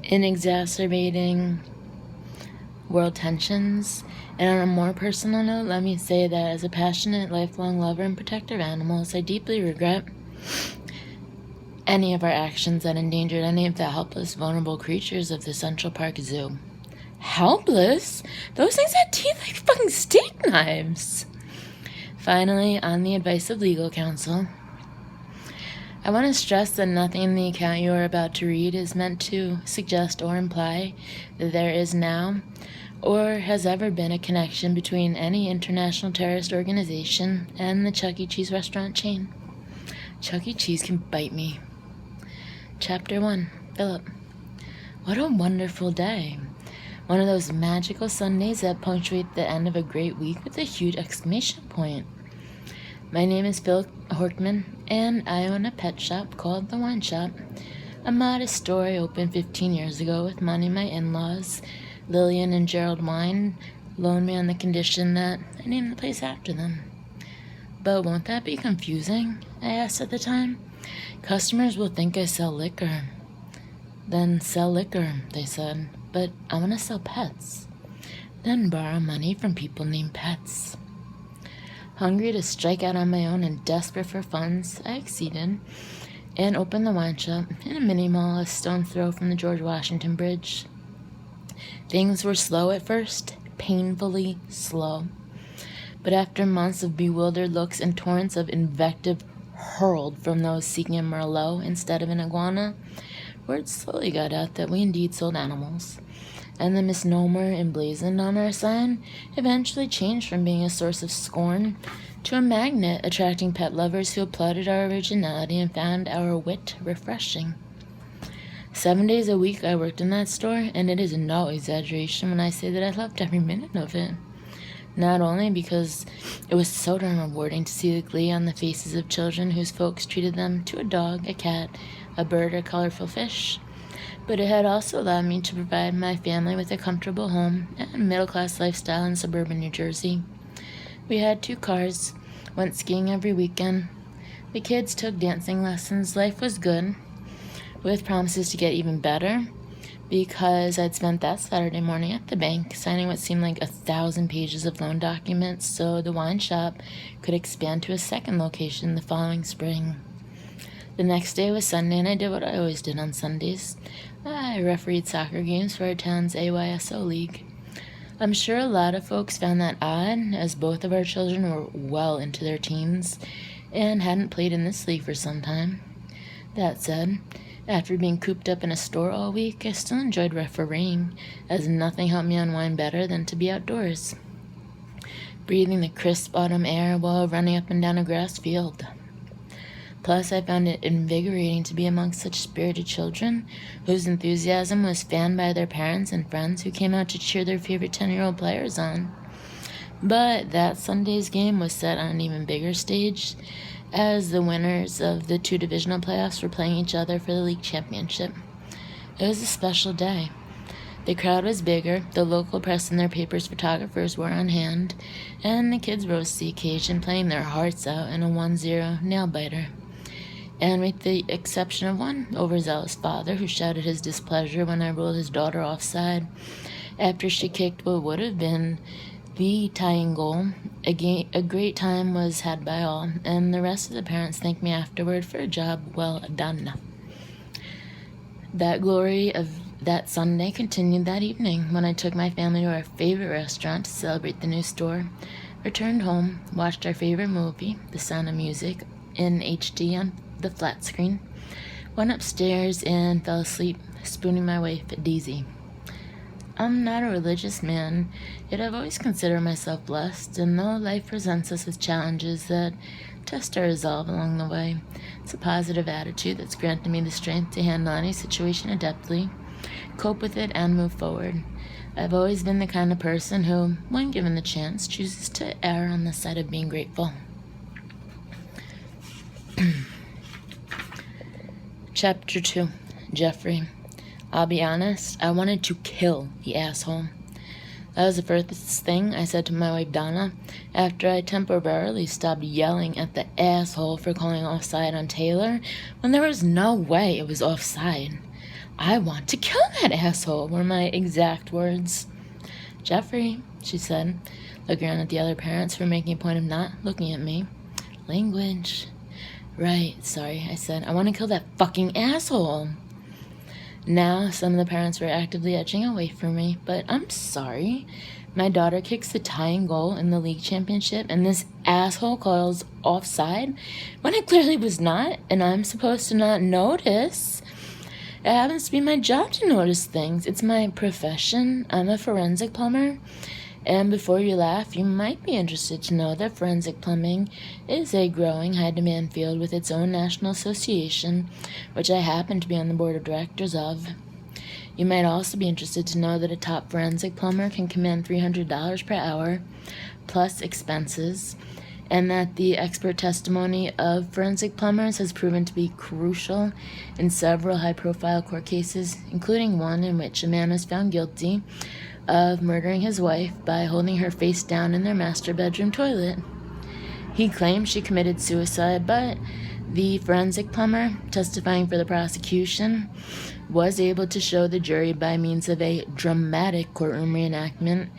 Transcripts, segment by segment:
in exacerbating world tensions. And on a more personal note, let me say that as a passionate, lifelong lover and protector of animals, I deeply regret any of our actions that endangered any of the helpless, vulnerable creatures of the Central Park Zoo. Helpless? Those things had teeth like fucking steak knives! Finally, on the advice of legal counsel, I want to stress that nothing in the account you are about to read is meant to suggest or imply that there is now or has ever been a connection between any international terrorist organization and the Chuck E. Cheese restaurant chain. Chuck E. Cheese can bite me. Chapter 1. Philip. What a wonderful day. One of those magical Sundays that punctuate the end of a great week with a huge exclamation point. My name is Phil Horkman, and I own a pet shop called The Wine Shop. A modest store I opened 15 years ago with money my in-laws, Lillian and Gerald Wine, loaned me on the condition that I named the place after them. But won't that be confusing? I asked at the time. Customers will think I sell liquor. Then sell liquor, they said, but I want to sell pets. Then borrow money from people named Pets. Hungry to strike out on my own and desperate for funds, I acceded and opened the wine shop in a mini mall a stone's throw from the George Washington Bridge. Things were slow at first, painfully slow. But after months of bewildered looks and torrents of invective hurled from those seeking a Merlot instead of an iguana, word slowly got out that we indeed sold animals. And the misnomer emblazoned on our sign eventually changed from being a source of scorn to a magnet attracting pet lovers who applauded our originality and found our wit refreshing. 7 days a week I worked in that store, and it is no exaggeration when I say that I loved every minute of it. Not only because it was so darn rewarding to see the glee on the faces of children whose folks treated them to a dog, a cat, a bird, or colorful fish, but it had also allowed me to provide my family with a comfortable home and a middle-class lifestyle in suburban New Jersey. We had 2 cars, went skiing every weekend. The kids took dancing lessons. Life was good, with promises to get even better, because I'd spent that Saturday morning at the bank signing what seemed like 1,000 pages of loan documents so the wine shop could expand to a second location the following spring. The next day was Sunday, and I did what I always did on Sundays. I refereed soccer games for our town's AYSO league. I'm sure a lot of folks found that odd, as both of our children were well into their teens and hadn't played in this league for some time. That said, after being cooped up in a store all week, I still enjoyed refereeing, as nothing helped me unwind better than to be outdoors, breathing the crisp autumn air while running up and down a grass field. Plus, I found it invigorating to be amongst such spirited children whose enthusiasm was fanned by their parents and friends who came out to cheer their favorite 10-year-old players on. But that Sunday's game was set on an even bigger stage, as the winners of the 2 divisional playoffs were playing each other for the league championship. It was a special day. The crowd was bigger, the local press and their paper's photographers were on hand, and the kids rose to the occasion, playing their hearts out in a 1-0 nail-biter. And with the exception of one overzealous father who shouted his displeasure when I ruled his daughter offside after she kicked what would have been the tying goal, a great time was had by all, and the rest of the parents thanked me afterward for a job well done. That glory of that Sunday continued that evening when I took my family to our favorite restaurant to celebrate the new store, returned home, watched our favorite movie, The Sound of Music, in HD on the flat screen, went upstairs and fell asleep, spooning my wife Daisy. I'm not a religious man, yet I've always considered myself blessed, and though life presents us with challenges that test our resolve along the way, it's a positive attitude that's granted me the strength to handle any situation adeptly, cope with it, and move forward. I've always been the kind of person who, when given the chance, chooses to err on the side of being grateful. Chapter 2. Jeffrey. I'll be honest, I wanted to kill the asshole. That was the first thing I said to my wife Donna after I temporarily stopped yelling at the asshole for calling offside on Taylor when there was no way it was offside. "I want to kill that asshole," were my exact words. "Jeffrey," she said, looking around at the other parents who were making a point of not looking at me. "Language." "Right, sorry," I said. "I want to kill that fucking asshole." Now, some of the parents were actively edging away from me, but I'm sorry. My daughter kicks the tying goal in the league championship, and this asshole calls offside when it clearly was not, and I'm supposed to not notice. It happens to be my job to notice things. It's my profession. I'm a forensic plumber. And before you laugh, you might be interested to know that forensic plumbing is a growing high-demand field with its own national association, which I happen to be on the board of directors of. You might also be interested to know that a top forensic plumber can command $300 per hour, plus expenses, and that the expert testimony of forensic plumbers has proven to be crucial in several high-profile court cases, including one in which a man was found guilty of murdering his wife by holding her face down in their master bedroom toilet. He claimed she committed suicide, but the forensic plumber, testifying for the prosecution, was able to show the jury by means of a dramatic courtroom reenactment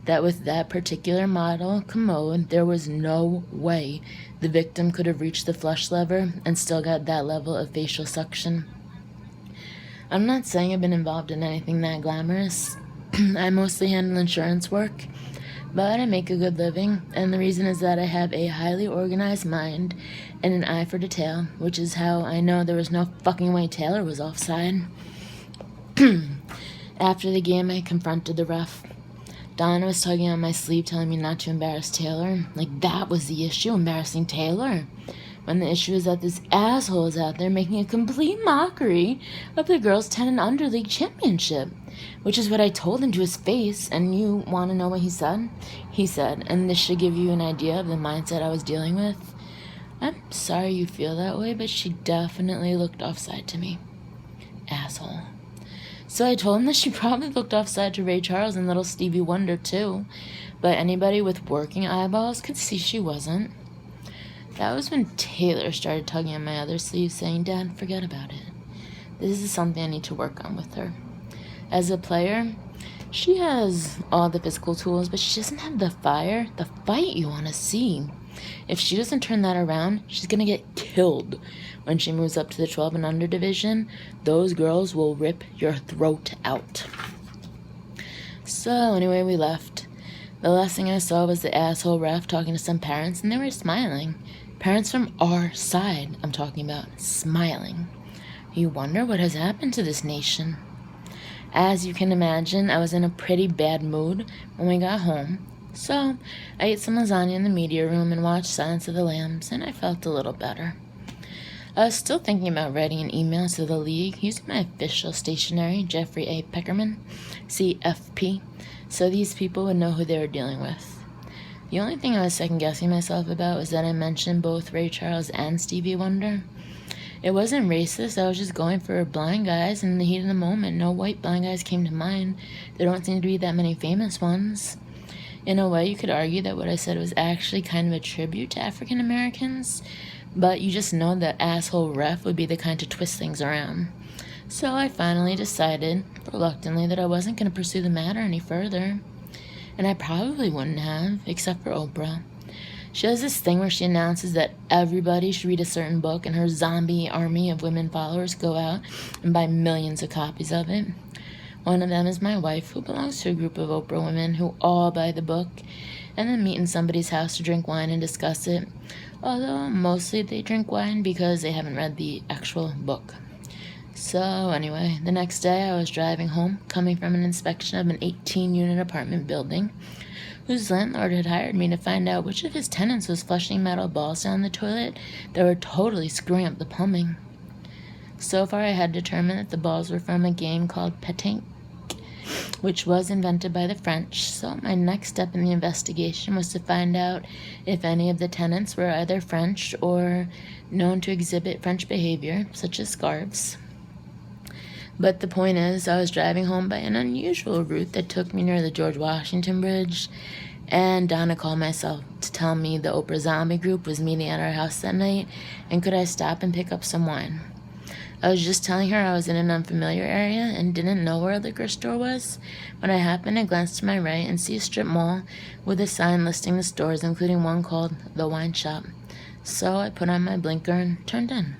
that with that particular model commode, there was no way the victim could have reached the flush lever and still got that level of facial suction. I'm not saying I've been involved in anything that glamorous. I mostly handle insurance work, but I make a good living, and the reason is that I have a highly organized mind and an eye for detail, which is how I know there was no fucking way Taylor was offside. After the game, I confronted the ref. Donna was tugging on my sleeve, telling me not to embarrass Taylor. Like, that was the issue, embarrassing Taylor. When the issue is that this asshole is out there making a complete mockery of the girls' 10 and under league championship, which is what I told him to his face. And you want to know what he said? He said, and this should give you an idea of the mindset I was dealing with, "I'm sorry you feel that way, but she definitely looked offside to me." Asshole. So I told him that she probably looked offside to Ray Charles and little Stevie Wonder too, but anybody with working eyeballs could see she wasn't. That was when Taylor started tugging on my other sleeve, saying, "Dad, forget about it. This is something I need to work on with her. As a player, she has all the physical tools, but she doesn't have the fire, the fight you want to see. If she doesn't turn that around, she's going to get killed. When she moves up to the 12 and under division, those girls will rip your throat out." So anyway, we left. The last thing I saw was the asshole ref talking to some parents, and they were smiling. Parents from our side, I'm talking about, smiling. You wonder what has happened to this nation. As you can imagine, I was in a pretty bad mood when we got home, so I ate some lasagna in the media room and watched Silence of the Lambs, and I felt a little better. I was still thinking about writing an email to the league using my official stationery, Jeffrey A. Peckerman, CFP, so these people would know who they were dealing with. The only thing I was second-guessing myself about was that I mentioned both Ray Charles and Stevie Wonder. It wasn't racist, I was just going for blind guys, and in the heat of the moment, no white blind guys came to mind. There don't seem to be that many famous ones. In a way, you could argue that what I said was actually kind of a tribute to African Americans, but you just know that asshole ref would be the kind to twist things around. So I finally decided, reluctantly, that I wasn't going to pursue the matter any further. And I probably wouldn't have, except for Oprah. She has this thing where she announces that everybody should read a certain book, and her zombie army of women followers go out and buy millions of copies of it. One of them is my wife, who belongs to a group of Oprah women who all buy the book and then meet in somebody's house to drink wine and discuss it, although mostly they drink wine because they haven't read the actual book. So anyway, the next day I was driving home, coming from an inspection of an 18-unit apartment building, whose landlord had hired me to find out which of his tenants was flushing metal balls down the toilet that were totally screwing up the plumbing. So far I had determined that the balls were from a game called pétanque, which was invented by the French, so my next step in the investigation was to find out if any of the tenants were either French or known to exhibit French behavior, such as scarves. But the point is, I was driving home by an unusual route that took me near the George Washington Bridge, and Donna called myself to tell me the Oprah Zombie group was meeting at our house that night, and could I stop and pick up some wine. I was just telling her I was in an unfamiliar area and didn't know where a liquor store was when I happened to glance to my right and see a strip mall with a sign listing the stores, including one called The Wine Shop. So I put on my blinker and turned in.